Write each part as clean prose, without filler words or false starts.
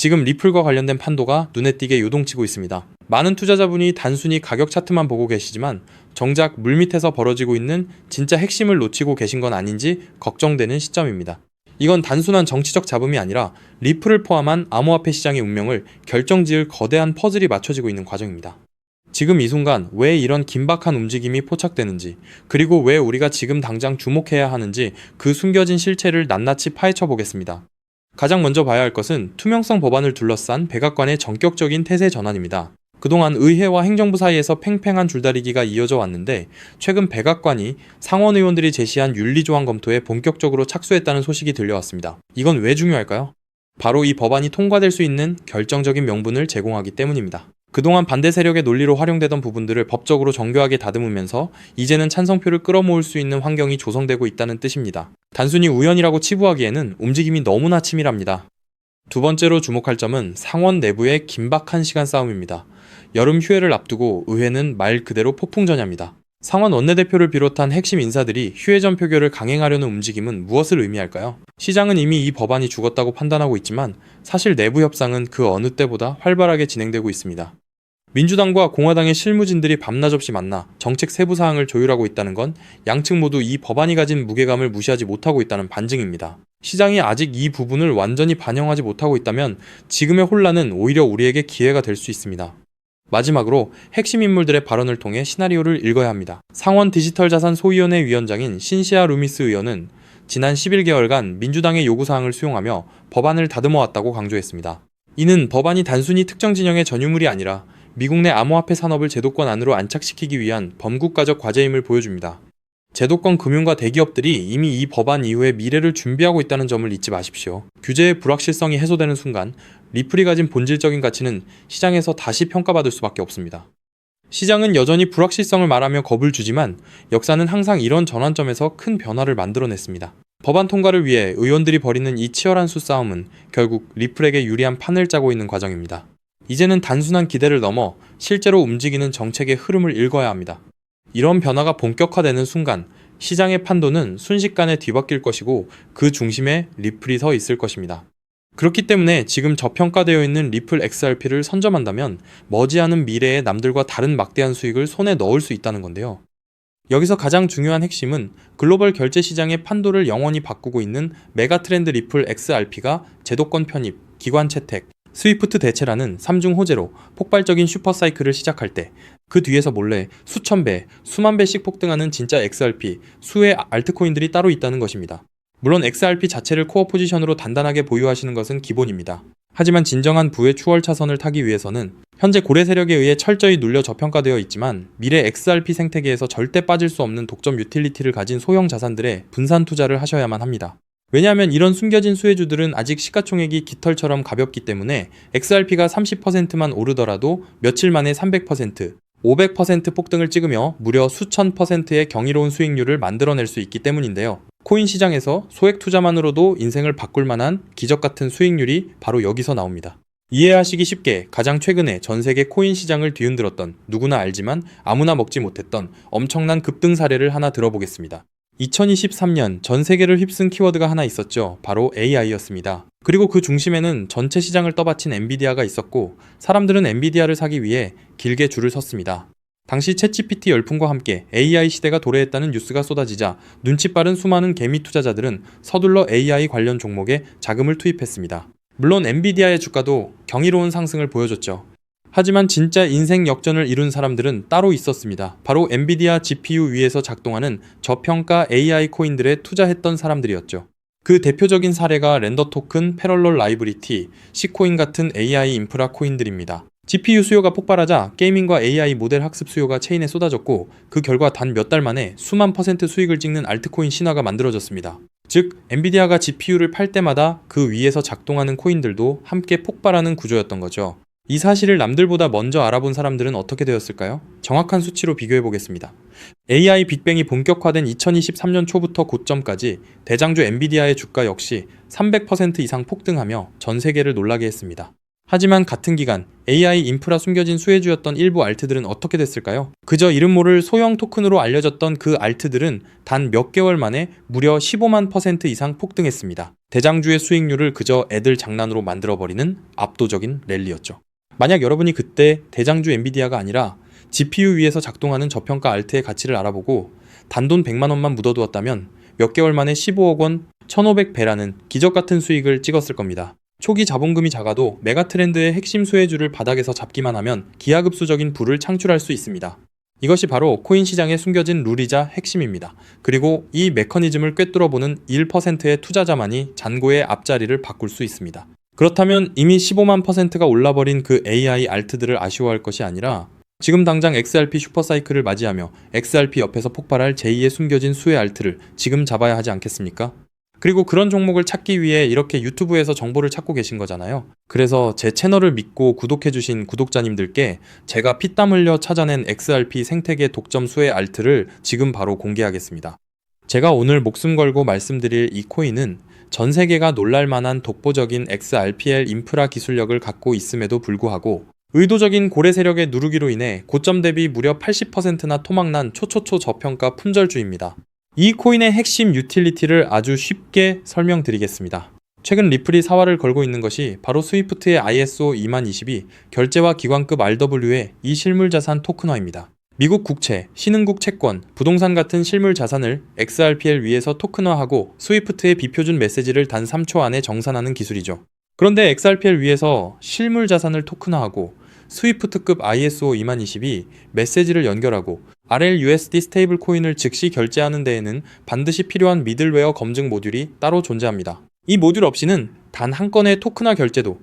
지금 리플과 관련된 판도가 눈에 띄게 요동치고 있습니다. 많은 투자자분이 단순히 가격 차트만 보고 계시지만 정작 물밑에서 벌어지고 있는 진짜 핵심을 놓치고 계신 건 아닌지 걱정되는 시점입니다. 이건 단순한 정치적 잡음이 아니라 리플을 포함한 암호화폐 시장의 운명을 결정지을 거대한 퍼즐이 맞춰지고 있는 과정입니다. 지금 이 순간 왜 이런 긴박한 움직임이 포착되는지, 그리고 왜 우리가 지금 당장 주목해야 하는지 그 숨겨진 실체를 낱낱이 파헤쳐 보겠습니다. 가장 먼저 봐야 할 것은 투명성 법안을 둘러싼 백악관의 전격적인 태세 전환입니다. 그동안 의회와 행정부 사이에서 팽팽한 줄다리기가 이어져 왔는데 최근 백악관이 상원 의원들이 제시한 윤리조항 검토에 본격적으로 착수했다는 소식이 들려왔습니다. 이건 왜 중요할까요? 바로 이 법안이 통과될 수 있는 결정적인 명분을 제공하기 때문입니다. 그동안 반대 세력의 논리로 활용되던 부분들을 법적으로 정교하게 다듬으면서 이제는 찬성표를 끌어모을 수 있는 환경이 조성되고 있다는 뜻입니다. 단순히 우연이라고 치부하기에는 움직임이 너무나 치밀합니다. 두 번째로 주목할 점은 상원 내부의 긴박한 시간 싸움입니다. 여름 휴회를 앞두고 의회는 말 그대로 폭풍전야입니다. 상원 원내대표를 비롯한 핵심 인사들이 휴회 전 표결을 강행하려는 움직임은 무엇을 의미할까요? 시장은 이미 이 법안이 죽었다고 판단하고 있지만 사실 내부 협상은 그 어느 때보다 활발하게 진행되고 있습니다. 민주당과 공화당의 실무진들이 밤낮 없이 만나 정책 세부 사항을 조율하고 있다는 건 양측 모두 이 법안이 가진 무게감을 무시하지 못하고 있다는 반증입니다. 시장이 아직 이 부분을 완전히 반영하지 못하고 있다면 지금의 혼란은 오히려 우리에게 기회가 될 수 있습니다. 마지막으로 핵심 인물들의 발언을 통해 시나리오를 읽어야 합니다. 상원 디지털자산 소위원회 위원장인 신시아 루미스 의원은 지난 11개월간 민주당의 요구사항을 수용하며 법안을 다듬어왔다고 강조했습니다. 이는 법안이 단순히 특정 진영의 전유물이 아니라 미국 내 암호화폐 산업을 제도권 안으로 안착시키기 위한 범국가적 과제임을 보여줍니다. 제도권 금융과 대기업들이 이미 이 법안 이후의 미래를 준비하고 있다는 점을 잊지 마십시오. 규제의 불확실성이 해소되는 순간 리플이 가진 본질적인 가치는 시장에서 다시 평가받을 수밖에 없습니다. 시장은 여전히 불확실성을 말하며 겁을 주지만 역사는 항상 이런 전환점에서 큰 변화를 만들어냈습니다. 법안 통과를 위해 의원들이 벌이는 이 치열한 수싸움은 결국 리플에게 유리한 판을 짜고 있는 과정입니다. 이제는 단순한 기대를 넘어 실제로 움직이는 정책의 흐름을 읽어야 합니다. 이런 변화가 본격화되는 순간 시장의 판도는 순식간에 뒤바뀔 것이고 그 중심에 리플이 서 있을 것입니다. 그렇기 때문에 지금 저평가되어 있는 리플 XRP를 선점한다면 머지않은 미래에 남들과 다른 막대한 수익을 손에 넣을 수 있다는 건데요. 여기서 가장 중요한 핵심은 글로벌 결제 시장의 판도를 영원히 바꾸고 있는 메가트렌드 리플 XRP가 제도권 편입, 기관 채택, 스위프트 대체라는 3중 호재로 폭발적인 슈퍼사이클을 시작할 때 그 뒤에서 몰래 수천 배, 수만 배씩 폭등하는 진짜 XRP, 수의 알트코인들이 따로 있다는 것입니다. 물론 XRP 자체를 코어 포지션으로 단단하게 보유하시는 것은 기본입니다. 하지만 진정한 부의 추월 차선을 타기 위해서는 현재 고래 세력에 의해 철저히 눌려 저평가되어 있지만 미래 XRP 생태계에서 절대 빠질 수 없는 독점 유틸리티를 가진 소형 자산들에 분산 투자를 하셔야만 합니다. 왜냐하면 이런 숨겨진 수혜주들은 아직 시가총액이 깃털처럼 가볍기 때문에 XRP가 30%만 오르더라도 며칠 만에 300%, 500% 폭등을 찍으며 무려 수천 %의 경이로운 수익률을 만들어낼 수 있기 때문인데요. 코인 시장에서 소액 투자만으로도 인생을 바꿀 만한 기적 같은 수익률이 바로 여기서 나옵니다. 이해하시기 쉽게 가장 최근에 전 세계 코인 시장을 뒤흔들었던 누구나 알지만 아무나 먹지 못했던 엄청난 급등 사례를 하나 들어보겠습니다. 2023년 전 세계를 휩쓴 키워드가 하나 있었죠. 바로 AI였습니다. 그리고 그 중심에는 전체 시장을 떠받친 엔비디아가 있었고 사람들은 엔비디아를 사기 위해 길게 줄을 섰습니다. 당시 챗GPT 열풍과 함께 AI 시대가 도래했다는 뉴스가 쏟아지자 눈치 빠른 수많은 개미 투자자들은 서둘러 AI 관련 종목에 자금을 투입했습니다. 물론 엔비디아의 주가도 경이로운 상승을 보여줬죠. 하지만 진짜 인생 역전을 이룬 사람들은 따로 있었습니다. 바로 엔비디아 GPU 위에서 작동하는 저평가 AI 코인들에 투자했던 사람들이었죠. 그 대표적인 사례가 렌더 토큰, 패럴럴 라이브리티, C코인 같은 AI 인프라 코인들입니다. GPU 수요가 폭발하자 게이밍과 AI 모델 학습 수요가 체인에 쏟아졌고 그 결과 단 몇 달 만에 수만 % 수익을 찍는 알트코인 신화가 만들어졌습니다. 즉, 엔비디아가 GPU를 팔 때마다 그 위에서 작동하는 코인들도 함께 폭발하는 구조였던 거죠. 이 사실을 남들보다 먼저 알아본 사람들은 어떻게 되었을까요? 정확한 수치로 비교해보겠습니다. AI 빅뱅이 본격화된 2023년 초부터 고점까지 대장주 엔비디아의 주가 역시 300% 이상 폭등하며 전 세계를 놀라게 했습니다. 하지만 같은 기간 AI 인프라 숨겨진 수혜주였던 일부 알트들은 어떻게 됐을까요? 그저 이름 모를 소형 토큰으로 알려졌던 그 알트들은 단 몇 개월 만에 무려 15만 % 이상 폭등했습니다. 대장주의 수익률을 그저 애들 장난으로 만들어버리는 압도적인 랠리였죠. 만약 여러분이 그때 대장주 엔비디아가 아니라 GPU 위에서 작동하는 저평가 알트의 가치를 알아보고 단돈 100만 원만 묻어두었다면 몇 개월 만에 15억 원 1500배라는 기적같은 수익을 찍었을 겁니다. 초기 자본금이 작아도 메가트렌드의 핵심 수혜주를 바닥에서 잡기만 하면 기하급수적인 부를 창출할 수 있습니다. 이것이 바로 코인 시장에 숨겨진 룰이자 핵심입니다. 그리고 이 메커니즘을 꿰뚫어보는 1%의 투자자만이 잔고의 앞자리를 바꿀 수 있습니다. 그렇다면 이미 15만 %가 올라버린 그 AI 알트들을 아쉬워할 것이 아니라 지금 당장 XRP 슈퍼사이클을 맞이하며 XRP 옆에서 폭발할 제2의 숨겨진 수혜 알트를 지금 잡아야 하지 않겠습니까? 그리고 그런 종목을 찾기 위해 이렇게 유튜브에서 정보를 찾고 계신 거잖아요. 그래서 제 채널을 믿고 구독해주신 구독자님들께 제가 피땀 흘려 찾아낸 XRP 생태계 독점 수혜 알트를 지금 바로 공개하겠습니다. 제가 오늘 목숨 걸고 말씀드릴 이 코인은 전 세계가 놀랄만한 독보적인 XRPL 인프라 기술력을 갖고 있음에도 불구하고 의도적인 고래 세력의 누르기로 인해 고점 대비 무려 80%나 토막난 초초초 저평가 품절주입니다. 이 코인의 핵심 유틸리티를 아주 쉽게 설명드리겠습니다. 최근 리플이 사활을 걸고 있는 것이 바로 스위프트의 ISO 2022 결제와 기관급 RW의 이 실물자산 토큰화입니다. 미국 국채, 신흥국 채권, 부동산 같은 실물자산을 XRPL 위에서 토큰화하고 스위프트의 비표준 메시지를 단 3초 안에 정산하는 기술이죠. 그런데 XRPL 위에서 실물자산을 토큰화하고 스위프트급 ISO 2022 메시지를 연결하고 RLUSD 스테이블 코인을 즉시 결제하는 데에는 반드시 필요한 미들웨어 검증 모듈이 따로 존재합니다. 이 모듈 없이는 단 한 건의 토큰화 결제도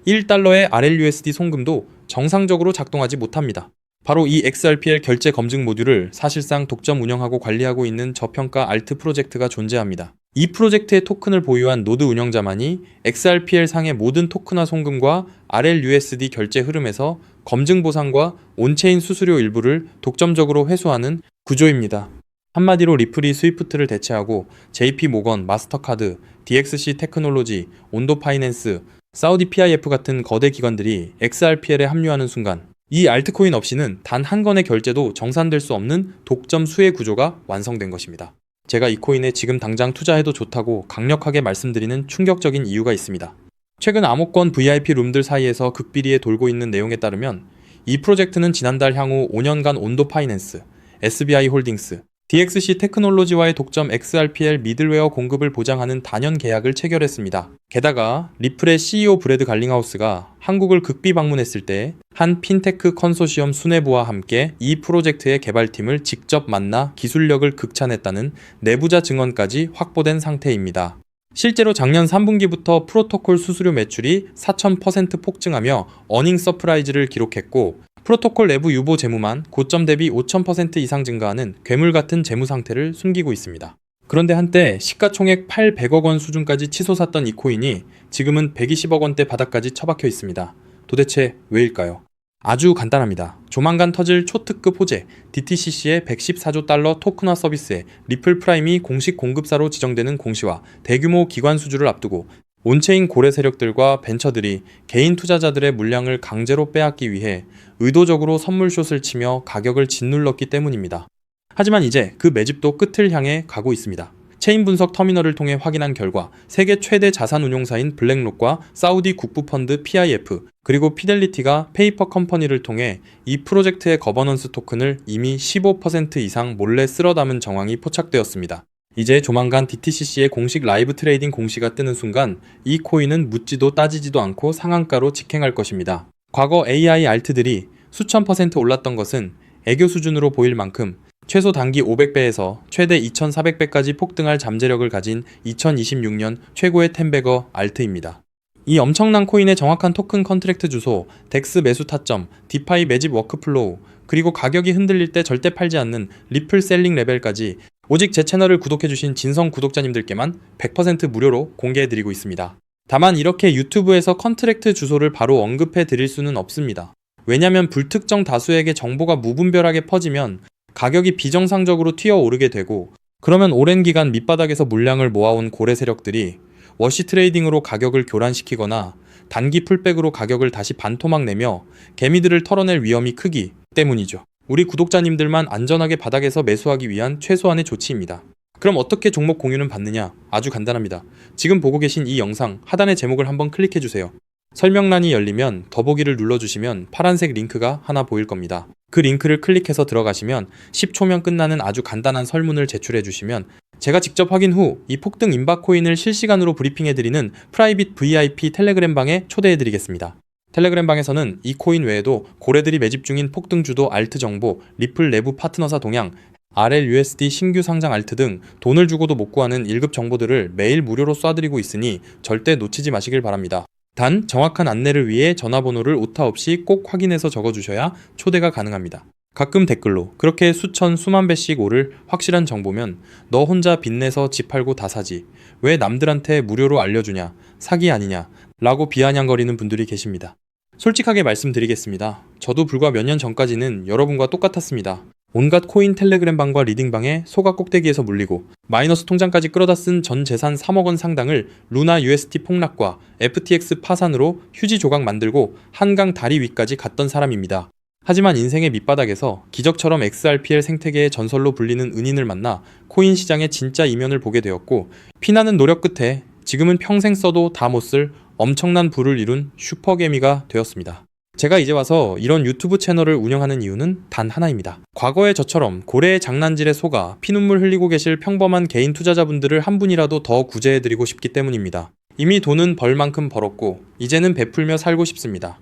1달러의 RLUSD 송금도 정상적으로 작동하지 못합니다. 바로 이 XRPL 결제 검증 모듈을 사실상 독점 운영하고 관리하고 있는 저평가 알트 프로젝트가 존재합니다. 이 프로젝트의 토큰을 보유한 노드 운영자만이 XRPL 상의 모든 토큰화 송금과 RLUSD 결제 흐름에서 검증 보상과 온체인 수수료 일부를 독점적으로 회수하는 구조입니다. 한마디로 리플이 스위프트를 대체하고 JP 모건, 마스터카드, DXC 테크놀로지, 온도 파이낸스, 사우디 PIF 같은 거대 기관들이 XRPL에 합류하는 순간 이 알트코인 없이는 단 한 건의 결제도 정산될 수 없는 독점 수혜 구조가 완성된 것입니다. 제가 이 코인에 지금 당장 투자해도 좋다고 강력하게 말씀드리는 충격적인 이유가 있습니다. 최근 암호권 VIP 룸들 사이에서 극비리에 돌고 있는 내용에 따르면 이 프로젝트는 지난달 향후 5년간 온도 파이낸스, SBI 홀딩스, DXC 테크놀로지와의 독점 XRPL 미들웨어 공급을 보장하는 단연 계약을 체결했습니다. 게다가 리플의 CEO 브래드 갈링하우스가 한국을 극비 방문했을 때 한 핀테크 컨소시엄 수뇌부와 함께 이 프로젝트의 개발팀을 직접 만나 기술력을 극찬했다는 내부자 증언까지 확보된 상태입니다. 실제로 작년 3분기부터 프로토콜 수수료 매출이 4000% 폭증하며 어닝 서프라이즈를 기록했고 프로토콜 내부 유보 재무만 고점 대비 5000% 이상 증가하는 괴물 같은 재무 상태를 숨기고 있습니다. 그런데 한때 시가총액 800억 원 수준까지 치솟았던 이 코인이 지금은 120억 원대 바닥까지 처박혀 있습니다. 도대체 왜일까요? 아주 간단합니다. 조만간 터질 초특급 호재 DTCC의 114조 달러 토큰화 서비스에 리플 프라임이 공식 공급사로 지정되는 공시와 대규모 기관 수주를 앞두고 온체인 고래 세력들과 벤처들이 개인 투자자들의 물량을 강제로 빼앗기 위해 의도적으로 선물숏을 치며 가격을 짓눌렀기 때문입니다. 하지만 이제 그 매집도 끝을 향해 가고 있습니다. 체인 분석 터미널을 통해 확인한 결과 세계 최대 자산 운용사인 블랙록과 사우디 국부펀드 PIF 그리고 피델리티가 페이퍼 컴퍼니를 통해 이 프로젝트의 거버넌스 토큰을 이미 15% 이상 몰래 쓸어 담은 정황이 포착되었습니다. 이제 조만간 DTCC의 공식 라이브 트레이딩 공시가 뜨는 순간 이 코인은 묻지도 따지지도 않고 상한가로 직행할 것입니다. 과거 AI 알트들이 수천 % 올랐던 것은 애교 수준으로 보일 만큼 최소 단기 500배에서 최대 2400배까지 폭등할 잠재력을 가진 2026년 최고의 텐베거 알트입니다. 이 엄청난 코인의 정확한 토큰 컨트랙트 주소, 덱스 매수 타점, 디파이 매집 워크플로우, 그리고 가격이 흔들릴 때 절대 팔지 않는 리플 셀링 레벨까지 오직 제 채널을 구독해주신 진성 구독자님들께만 100% 무료로 공개해드리고 있습니다. 다만 이렇게 유튜브에서 컨트랙트 주소를 바로 언급해드릴 수는 없습니다. 왜냐면 불특정 다수에게 정보가 무분별하게 퍼지면 가격이 비정상적으로 튀어오르게 되고 그러면 오랜 기간 밑바닥에서 물량을 모아온 고래 세력들이 워시 트레이딩으로 가격을 교란시키거나 단기 풀백으로 가격을 다시 반토막 내며 개미들을 털어낼 위험이 크기 때문이죠. 우리 구독자님들만 안전하게 바닥에서 매수하기 위한 최소한의 조치입니다. 그럼 어떻게 종목 공유는 받느냐? 아주 간단합니다. 지금 보고 계신 이 영상 하단의 제목을 한번 클릭해주세요. 설명란이 열리면 더보기를 눌러주시면 파란색 링크가 하나 보일 겁니다. 그 링크를 클릭해서 들어가시면 10초면 끝나는 아주 간단한 설문을 제출해주시면 제가 직접 확인 후 이 폭등 임박 코인을 실시간으로 브리핑해드리는 프라이빗 VIP 텔레그램 방에 초대해드리겠습니다. 텔레그램 방에서는 이 코인 외에도 고래들이 매집 중인 폭등주도 알트 정보, 리플 내부 파트너사 동향, RLUSD 신규 상장 알트 등 돈을 주고도 못 구하는 1급 정보들을 매일 무료로 쏴드리고 있으니 절대 놓치지 마시길 바랍니다. 단 정확한 안내를 위해 전화번호를 오타 없이 꼭 확인해서 적어주셔야 초대가 가능합니다. 가끔 댓글로 그렇게 수천 수만 배씩 오를 확실한 정보면 너 혼자 빚내서 집 팔고 다 사지 왜 남들한테 무료로 알려주냐 사기 아니냐 라고 비아냥거리는 분들이 계십니다. 솔직하게 말씀드리겠습니다. 저도 불과 몇 년 전까지는 여러분과 똑같았습니다. 온갖 코인 텔레그램 방과 리딩방에 소가 꼭대기에서 물리고 마이너스 통장까지 끌어다 쓴 전 재산 3억 원 상당을 루나 UST 폭락과 FTX 파산으로 휴지 조각 만들고 한강 다리 위까지 갔던 사람입니다. 하지만 인생의 밑바닥에서 기적처럼 XRPL 생태계의 전설로 불리는 은인을 만나 코인 시장의 진짜 이면을 보게 되었고 피나는 노력 끝에 지금은 평생 써도 다 못 쓸 엄청난 부를 이룬 슈퍼개미가 되었습니다. 제가 이제 와서 이런 유튜브 채널을 운영하는 이유는 단 하나입니다. 과거에 저처럼 고래의 장난질에 속아 피눈물 흘리고 계실 평범한 개인 투자자분들을 한 분이라도 더 구제해드리고 싶기 때문입니다. 이미 돈은 벌 만큼 벌었고 이제는 베풀며 살고 싶습니다.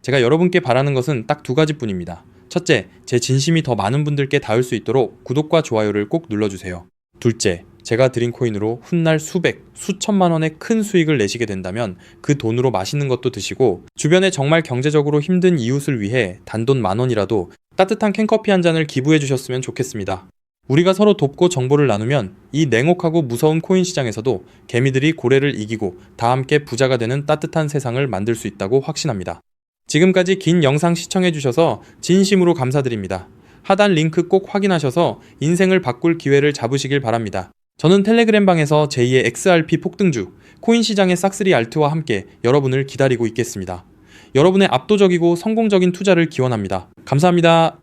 제가 여러분께 바라는 것은 딱 두 가지뿐입니다. 첫째, 제 진심이 더 많은 분들께 닿을 수 있도록 구독과 좋아요를 꼭 눌러주세요. 둘째, 제가 드린 코인으로 훗날 수백, 수천만 원의 큰 수익을 내시게 된다면 그 돈으로 맛있는 것도 드시고 주변에 정말 경제적으로 힘든 이웃을 위해 단돈 10,000원이라도 따뜻한 캔커피 한 잔을 기부해 주셨으면 좋겠습니다. 우리가 서로 돕고 정보를 나누면 이 냉혹하고 무서운 코인 시장에서도 개미들이 고래를 이기고 다 함께 부자가 되는 따뜻한 세상을 만들 수 있다고 확신합니다. 지금까지 긴 영상 시청해주셔서 진심으로 감사드립니다. 하단 링크 꼭 확인하셔서 인생을 바꿀 기회를 잡으시길 바랍니다. 저는 텔레그램 방에서 제2의 XRP 폭등주, 코인 시장의 싹쓸이 알트와 함께 여러분을 기다리고 있겠습니다. 여러분의 압도적이고 성공적인 투자를 기원합니다. 감사합니다.